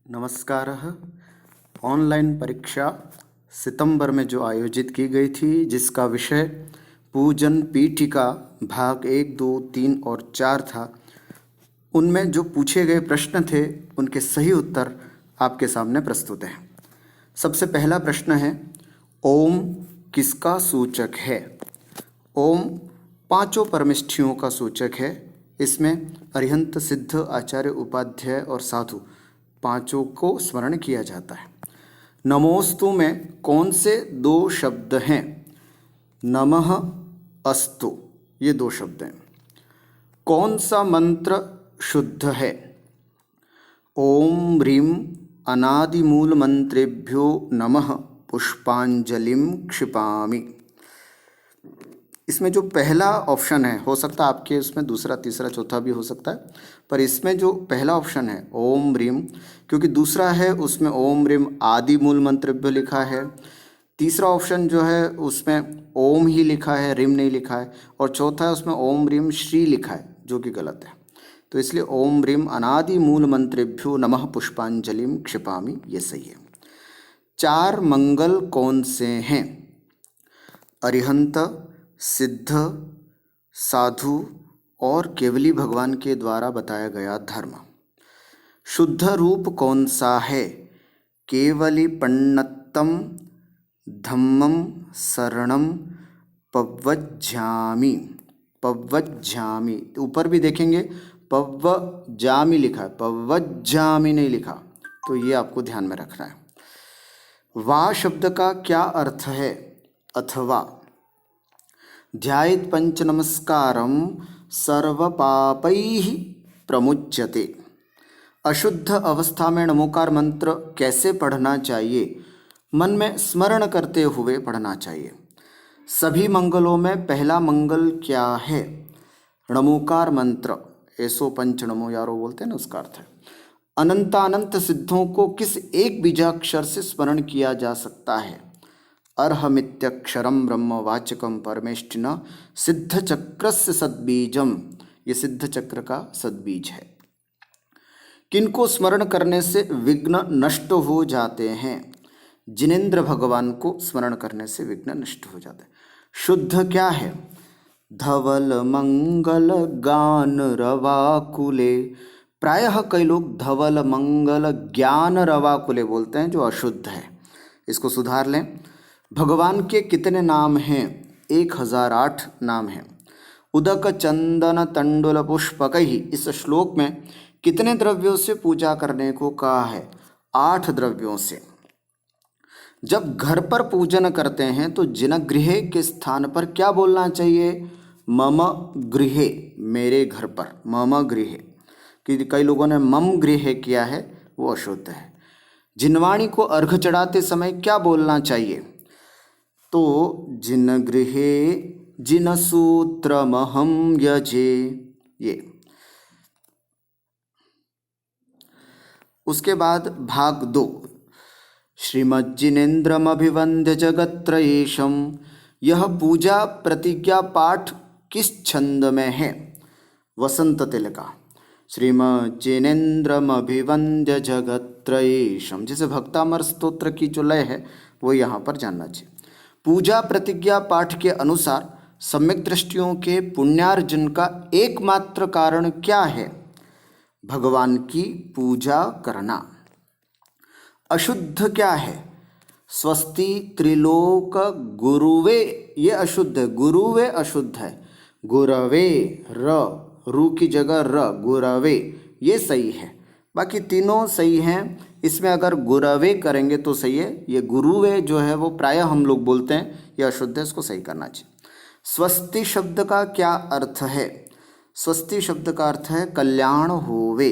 नमस्कार। ऑनलाइन परीक्षा सितंबर में जो आयोजित की गई थी, जिसका विषय पूजन पीठिका भाग 1, 2, 3 और 4 था, उनमें जो पूछे गए प्रश्न थे उनके सही उत्तर आपके सामने प्रस्तुत हैं। सबसे पहला प्रश्न है, ओम किसका सूचक है? ओम पांचों परमेष्ठियों का सूचक है। इसमें अरिहंत, सिद्ध, आचार्य, उपाध्याय और साधु पांचों को स्मरण किया जाता है। नमोस्तु में कौन से दो शब्द हैं? नमः, अस्तु, ये दो शब्द हैं। कौन सा मंत्र शुद्ध है? ओम ह्रीं अनादिमूल मंत्रेभ्यो नमः पुष्पांजलिं क्षिपामि। इसमें जो पहला ऑप्शन है, हो सकता है आपके उसमें दूसरा, तीसरा, चौथा भी हो सकता है, पर इसमें जो पहला ऑप्शन है ओम ह्रीं, क्योंकि दूसरा है उसमें ओम ह्रीं आदि मूल मंत्रेभ्यो लिखा है। तीसरा ऑप्शन जो है उसमें ओम ही लिखा है, ह्रीं नहीं लिखा है, और चौथा है उसमें ओम ह्रीं श्री लिखा है, जो कि गलत है। तो इसलिए ओम ह्रीं अनादि मूल मंत्रेभ्यो नमः पुष्पांजलिं क्षिपामि, ये सही है। चार मंगल कौन से हैं? अरिहंत, सिद्ध, साधु और केवली भगवान के द्वारा बताया गया धर्म। शुद्ध रूप कौन सा है? केवली पण्णत्तम धम्मम शरणम पव्वज्झामि। पव्वज्झामि, ऊपर भी देखेंगे पव्वज्झामि लिखा है, पव्वज्झामि नहीं लिखा, तो ये आपको ध्यान में रखना है। वा शब्द का क्या अर्थ है? अथवा। ध्यायेत् पंच नमस्कारं सर्वपापैः प्रमुच्यते। अशुद्ध अवस्था में नमोकार मंत्र कैसे पढ़ना चाहिए? मन में स्मरण करते हुए पढ़ना चाहिए। सभी मंगलों में पहला मंगल क्या है? नमोकार मंत्र, ऐसो पंच नमो यारो बोलते हैं ना, उसका अर्थ है। अनंतानंत सिद्धों को किस एक बीजाक्षर से स्मरण किया जा सकता है? अर्हमित्यक्षरम ब्रह्मवाचकम परमेष्ठिना सिद्ध चक्रस्य सद्बीजम। ये सिद्ध चक्र का सद्बीज है। किनको स्मरण करने से विघ्न नष्ट हो जाते हैं? जिनेंद्र भगवान को स्मरण करने से विघ्न नष्ट हो जाते हैं। शुद्ध क्या है? धवल मंगल गान रवाकुले। प्रायः कई लोग धवल मंगल ज्ञान रवाकुले बोलते हैं, जो अशुद्ध है। इसको सुधार लें। भगवान के कितने नाम हैं? 1008 नाम हैं। उदक चंदन तंडुल पुष्पकैः, इस श्लोक में कितने द्रव्यों से पूजा करने को कहा है? 8 द्रव्यों से। जब घर पर पूजन करते हैं तो जिनगृहे के स्थान पर क्या बोलना चाहिए? मम गृहे, मेरे घर पर, मम गृहे। कि कई लोगों ने मम गृहे किया है, वो अशुद्ध है। जिनवाणी को अर्घ चढ़ाते समय क्या बोलना चाहिए? तो जिन गृहे जिन सूत्रमहं यजे, ये। उसके बाद भाग 2, श्रीमज्जिनेन्द्रमभिवन्द्य जगत्त्रयेशम। यह पूजा प्रतिज्ञा पाठ किस छंद में है? वसंत तिलका। श्रीमज्जिनेन्द्रमभिवन्द्य जगत्त्रयेशम, जैसे भक्तामर स्तोत्र की जो लय है वो यहाँ पर जानना चाहिए। पूजा प्रतिज्ञा पाठ के अनुसार सम्यक दृष्टियों के पुण्यार्जन का एकमात्र कारण क्या है? भगवान की पूजा करना। अशुद्ध क्या है? स्वस्ति त्रिलोक गुरुवे, ये अशुद्ध है। गुरुवे अशुद्ध है। गुरवे, रू की जगह र, गुरवे, ये सही है। बाकी तीनों सही हैं। इसमें अगर गुरवे करेंगे तो सही है। ये गुरुवे जो है वो प्रायः हम लोग बोलते हैं, ये अशुद्ध है, इसको सही करना चाहिए। स्वस्ति शब्द का क्या अर्थ है? स्वस्ति शब्द का अर्थ है कल्याण होवे।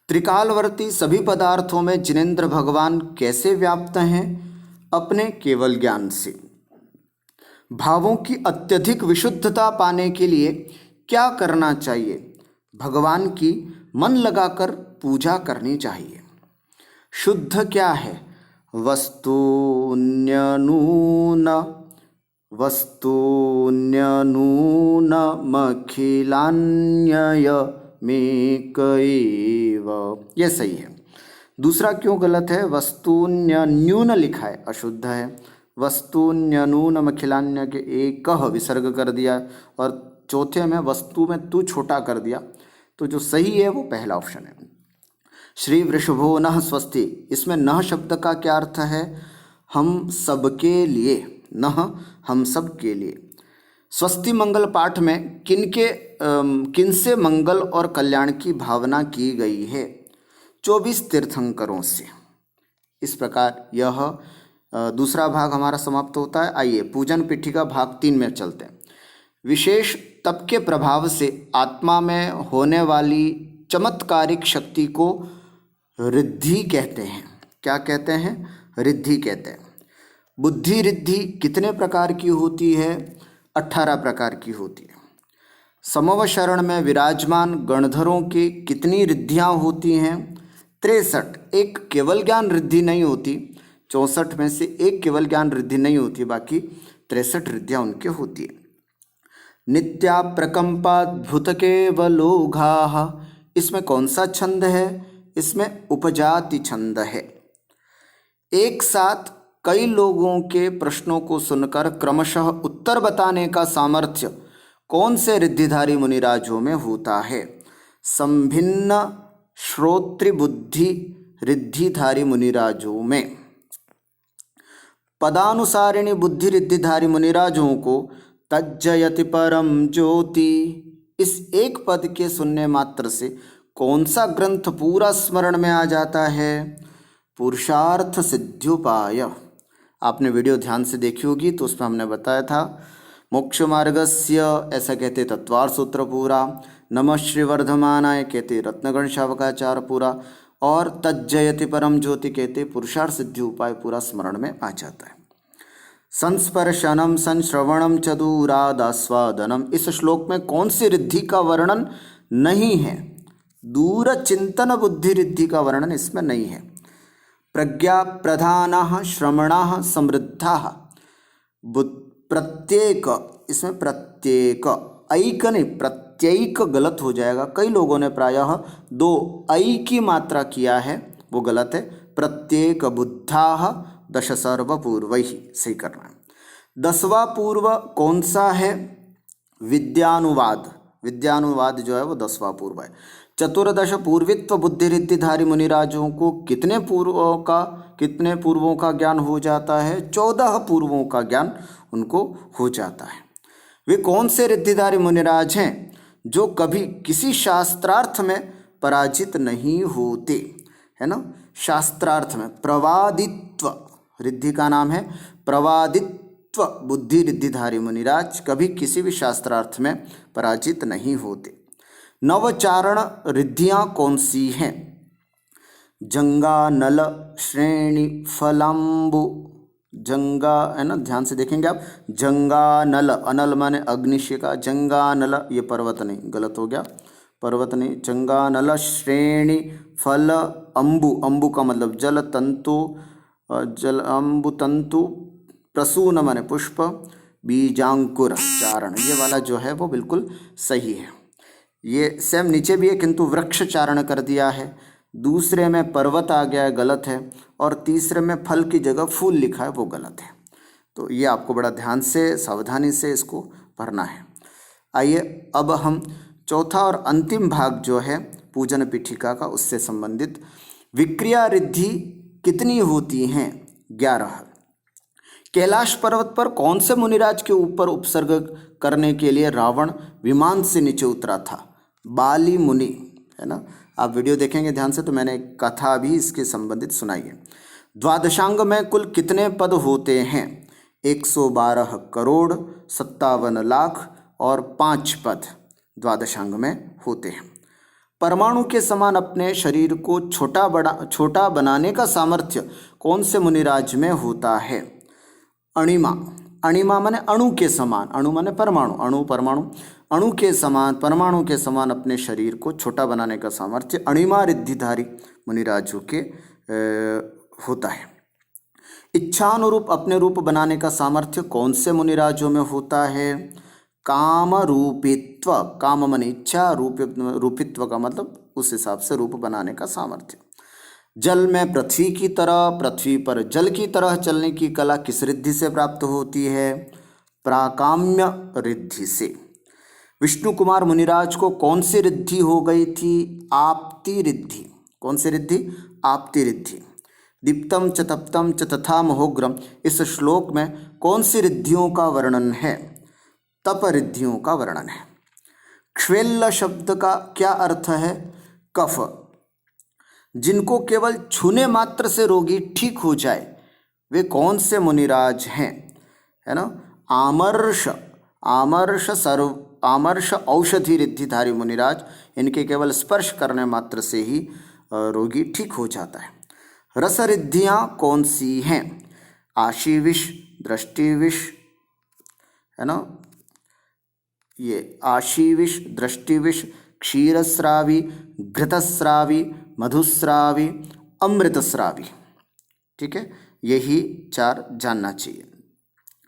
त्रिकालवर्ती सभी पदार्थों में जिनेंद्र भगवान कैसे व्याप्त हैं? अपने केवल ज्ञान से। भावों की अत्यधिक विशुद्धता पाने के लिए क्या करना चाहिए? भगवान की मन लगाकर पूजा करनी चाहिए। शुद्ध क्या है? वस्तून्यनून, वस्तून्यनूनमखिलान्यय मेक एव, ये सही है। दूसरा क्यों गलत है? वस्तुन्यन्यून लिखा है, अशुद्ध है। वस्तुन्यनूनमखिलान्य के एक विसर्ग कर दिया, और चौथे में वस्तु में तू छोटा कर दिया। तो जो सही है वो पहला ऑप्शन है। श्री वृषभो नः स्वस्ति, इसमें नः शब्द का क्या अर्थ है? हम सबके लिए, नः हम सब के लिए। स्वस्ति मंगल पाठ में किनसे मंगल और कल्याण की भावना की गई है? 24 तीर्थंकरों से। इस प्रकार यह दूसरा भाग हमारा समाप्त होता है। आइए पूजन पीठिका भाग 3 में चलते हैं। विशेष तप के प्रभाव से आत्मा में होने वाली चमत्कारिक शक्ति को रिद्धि कहते हैं। क्या कहते हैं? रिद्धि कहते हैं। बुद्धि रिद्धि कितने प्रकार की होती है? 18 प्रकार की होती है। समव शरण में विराजमान गणधरों की कितनी रिद्धियाँ होती हैं? 63। एक केवल ज्ञान रिद्धि नहीं होती, 64 में से एक केवल ज्ञान रिद्धि नहीं होती, बाकी 63 रिद्धियाँ उनके होती है। नित्या प्रकंपाद्भुत केवलोघाः, इसमें कौन सा छंद है? इसमें उपजाति छंद है। एक साथ कई लोगों के प्रश्नों को सुनकर क्रमशः उत्तर बताने का सामर्थ्य कौन से रिद्धिधारी मुनिराजों में होता है? संभिन्न श्रोत्रिबुद्धि रिद्धिधारी मुनिराजों में। पदानुसारिणी बुद्धि रिद्धिधारी मुनिराजों को तज्जयति परम ज्योति, इस एक पद के सुनने मात्र से कौन सा ग्रंथ पूरा स्मरण में आ जाता है? पुरुषार्थ सिद्ध्युपाय। आपने वीडियो ध्यान से देखी होगी तो उसमें हमने बताया था मोक्ष मार्गस्य, ऐसा कहते तत्वार सूत्र पूरा। नमः श्री वर्धमानाय कहते रत्नगण शावकाचार पूरा, और तज्जयति परम ज्योति कहते पुरुषार्थ सिद्धि उपाय पूरा स्मरण में आ जाता है। संस्पर्शनम संश्रवणम च दूरादास्वादनम, इस श्लोक में कौन सी रिद्धि का वर्णन नहीं है? दूर चिंतन बुद्धि रिद्धि का वर्णन इसमें नहीं है। प्रज्ञा प्रधानः श्रमणः समृद्धाः, प्रत्येक, इसमें प्रत्येक, ऐक नहीं प्रत्येक गलत हो जाएगा। कई लोगों ने प्रायः 2 ऐ की मात्रा किया है, वो गलत है। प्रत्येक बुद्धाः दश सर्वपूर्वैः, सही करना है। 10वां पूर्व कौन सा है? विद्यानुवाद। विद्यानुवाद जो है वो 10वां पूर्व है। 14 पूर्वित्व बुद्धि रिद्धिधारी मुनिराजों को कितने पूर्वों का ज्ञान हो जाता है? 14 पूर्वों का ज्ञान उनको हो जाता है। वे कौन से रिद्धिधारी मुनिराज हैं जो कभी किसी शास्त्रार्थ में पराजित नहीं होते? है ना, शास्त्रार्थ में प्रवादित्व रिद्धि का नाम है। प्रवादित्व बुद्धि रिद्धिधारी मुनिराज कभी किसी भी शास्त्रार्थ में पराजित नहीं होते। नवचारण रिद्धियाँ कौन सी हैं? जंगा नल श्रेणी फलाम्बु, जंगा है ना, ध्यान से देखेंगे आप। जंगा नल, अनल माने अग्निशिखा, जंगा नल ये पर्वत नहीं, गलत हो गया, पर्वत नहीं। जंगा नल श्रेणी फल अंबु, अंबु का मतलब जल तंतु, जल अंबु तंतु, प्रसून माने पुष्प, बीजांकुर चारण, ये वाला जो है वो बिल्कुल सही है। ये सेम नीचे भी है किंतु वृक्ष चारण कर दिया है। दूसरे में पर्वत आ गया है, गलत है। और तीसरे में फल की जगह फूल लिखा है, वो गलत है। तो ये आपको बड़ा ध्यान से सावधानी से इसको पढ़ना है। आइए अब हम चौथा और अंतिम भाग जो है पूजन पीठिका का, उससे संबंधित विक्रिया रिद्धि कितनी होती हैं? 11। कैलाश पर्वत पर कौन से मुनिराज के ऊपर उपसर्ग करने के लिए रावण विमान से नीचे उतरा था? बाली मुनि, है ना। आप वीडियो देखेंगे ध्यान से तो मैंने एक कथा भी इसके संबंधित सुनाई है। द्वादशांग में कुल कितने पद होते हैं? 112 करोड़ 57 लाख और 5 पद द्वादशांग में होते हैं। परमाणु के समान अपने शरीर को छोटा बनाने का सामर्थ्य कौन से मुनिराज में होता है? अणिमा, अणिमा माने अणु के समान, अणु माने परमाणु, अणु परमाणु, अणु के समान, परमाणु के समान अपने शरीर को छोटा बनाने का सामर्थ्य अणिमा रिद्धिधारी मुनिराजों के होता है। इच्छानुरूप अपने रूप बनाने का सामर्थ्य कौन से मुनिराजों में होता है? काम रूपित्व, काम मन इच्छा, रूपित्व का मतलब उस हिसाब से रूप बनाने का सामर्थ्य। जल में पृथ्वी की तरह, पृथ्वी पर जल की तरह चलने की कला किस रिद्धि से प्राप्त होती है? प्राकाम्य रिद्धि से। विष्णु कुमार मुनिराज को कौन सी रिद्धि हो गई थी? आप्ति रिद्धि। कौन सी रिद्धि? आप्ति रिद्धि। दीप्तम च तप्तम च तथा महोग्रम, इस श्लोक में कौन सी रिद्धियों का वर्णन है? तप रिद्धियों का वर्णन है। क्ष्वेल्ल शब्द का क्या अर्थ है? कफ। जिनको केवल छूने मात्र से रोगी ठीक हो जाए, वे कौन से मुनिराज हैं? है ना? आमर्ष। आमर्ष औषधि रिद्धिधारी मुनिराज, इनके केवल स्पर्श करने मात्र से ही रोगी ठीक हो जाता है। रस रिद्धियाँ कौन सी हैं? आशीविष, दृष्टिविष, है ना, ये आशीविष, दृष्टिविष, क्षीरस्रावी, घृतस्रावी, मधुस्रावी, अमृतस्रावी। ठीक है, यही 4 जानना चाहिए।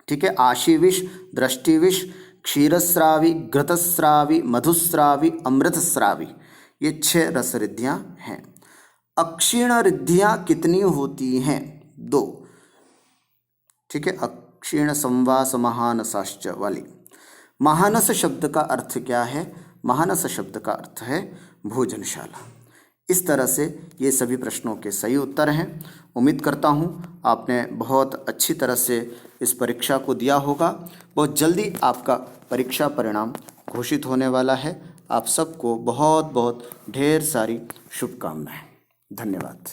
ठीक है, आशीविष, दृष्टिविष, क्षीरस्रावी, घृतस्रावी, मधुस्रावी, अमृतस्रावी, ये 6 रस रिद्धियाँ हैं। अक्षीण रिद्धियाँ कितनी होती हैं? 2। ठीक है, अक्षीण संवास महानसाश्च वाली। महानस शब्द का अर्थ क्या है? महानस शब्द का अर्थ है भोजनशाला। इस तरह से ये सभी प्रश्नों के सही उत्तर हैं। उम्मीद करता हूँ आपने बहुत अच्छी तरह से इस परीक्षा को दिया होगा। बहुत जल्दी आपका परीक्षा परिणाम घोषित होने वाला है। आप सबको बहुत बहुत ढेर सारी शुभकामनाएं। धन्यवाद।